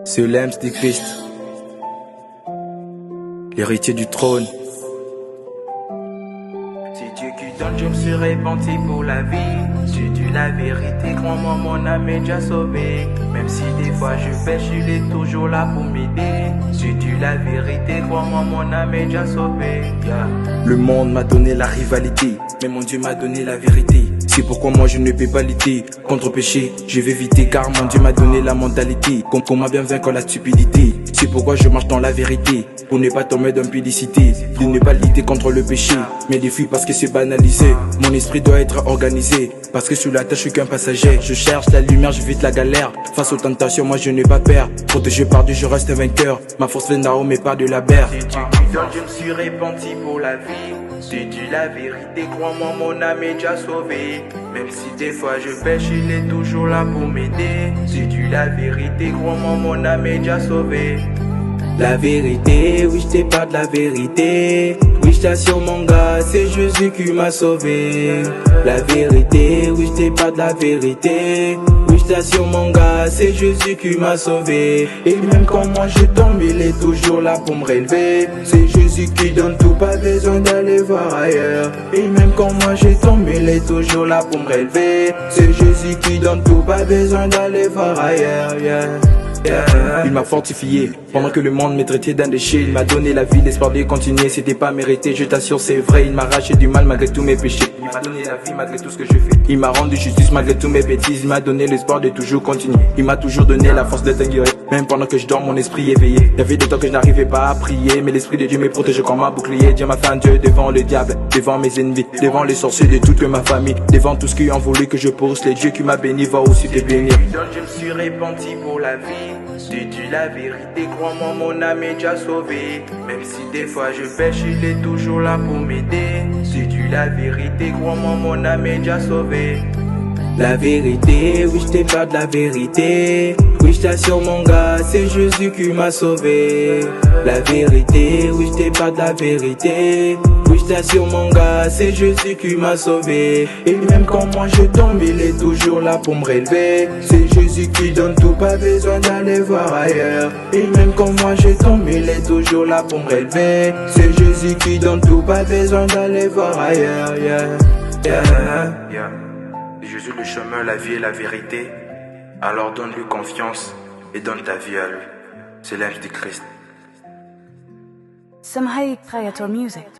C'est l'Ems de Christ, l'héritier du trône. C'est Dieu qui donne, je me suis repenti pour la vie. J'ai dû la vérité, crois-moi, mon âme est déjà sauvée. Même si des fois je pêche, il est toujours là pour m'aider. J'ai dû la vérité, crois-moi, mon âme est déjà sauvée. Yeah. Le monde m'a donné la rivalité, mais mon Dieu m'a donné la vérité. C'est pourquoi moi je ne peux pas lutter contre le péché, je vais éviter car mon Dieu m'a donné la mentalité. Comment bien vaincre la stupidité. C'est pourquoi je marche dans la vérité, pour ne pas tomber dans l'impudicité, de ne pas lutter contre le péché, mais des fuis parce que c'est banalisé. Mon esprit doit être organisé, parce que sur la terre je suis qu'un passager. Je cherche la lumière, j'évite la galère. Face aux tentations, moi je n'ai pas peur. Protégé par Dieu, je reste un vainqueur. Ma force vient d'en haut, mais pas de la berre. C'est Dieu qui donne, je me suis repenti pour la vie. J'ai dit la vérité, crois-moi, mon âme est déjà sauvée. Même si des fois je pêche, il est toujours là pour m'aider. J'ai dit la vérité, crois-moi, mon âme est déjà sauvée. La vérité, oui je t'ai pas de la vérité. Oui je t'assure mon gars, c'est Jésus qui m'a sauvé. La vérité, oui je t'ai pas de la vérité. Oui je t'assure mon gars, c'est Jésus qui m'a sauvé. Et même quand moi je tombe, il est toujours là pour me relever. C'est Jésus qui donne tout, pas besoin d'aller voir ailleurs. Et même quand moi je tombe, il est toujours là pour me relever. C'est Jésus qui donne tout, pas besoin d'aller voir ailleurs. Yeah. Yeah. Il m'a fortifié pendant que le monde me traitait d'un déchet. Il m'a donné la vie, l'espoir de continuer. C'était pas mérité, je t'assure c'est vrai. Il m'a arraché du mal malgré tous mes péchés. Il m'a donné la vie malgré tout ce que je fais. Il m'a rendu justice malgré tous mes bêtises. Il m'a donné l'espoir de toujours continuer. Il m'a toujours donné la force d'être guéri. Même pendant que je dors, mon esprit éveillé. Y'avait des temps que je n'arrivais pas à prier, mais l'esprit de Dieu me protège comme un bouclier. Dieu m'a fait un Dieu devant le diable, devant mes ennemis, devant les sorciers de toute ma famille, devant tout ce qui ont voulu que je pousse. Les dieux qui m'a béni va aussi te bénir. Je me suis repenti pour la vie. J'ai dit la vérité, crois-moi, mon âme est déjà sauvée. Même si des fois je pêche, il est toujours là pour m'aider. J'ai dit la vérité, crois-moi, mon âme est déjà sauvée. La vérité, oui je t'ai pas de la vérité. Oui je t'assure mon gars, c'est Jésus qui m'a sauvé. La vérité, oui je t'ai pas de la vérité. Oui je t'assure mon gars, c'est Jésus qui m'a sauvé. Et même quand moi je tombe, il est toujours là pour me relever. C'est Jésus qui donne tout, pas besoin d'aller voir ailleurs. Et même quand moi je tombe, il est toujours là pour me relever. C'est Jésus qui donne tout, pas besoin d'aller voir ailleurs. Yeah. Yeah. Yeah. Jésus le chemin, la vie et la vérité. Alors donne-lui confiance et donne ta vie à lui. C'est l'Ems de Christ. Some hay play at our music.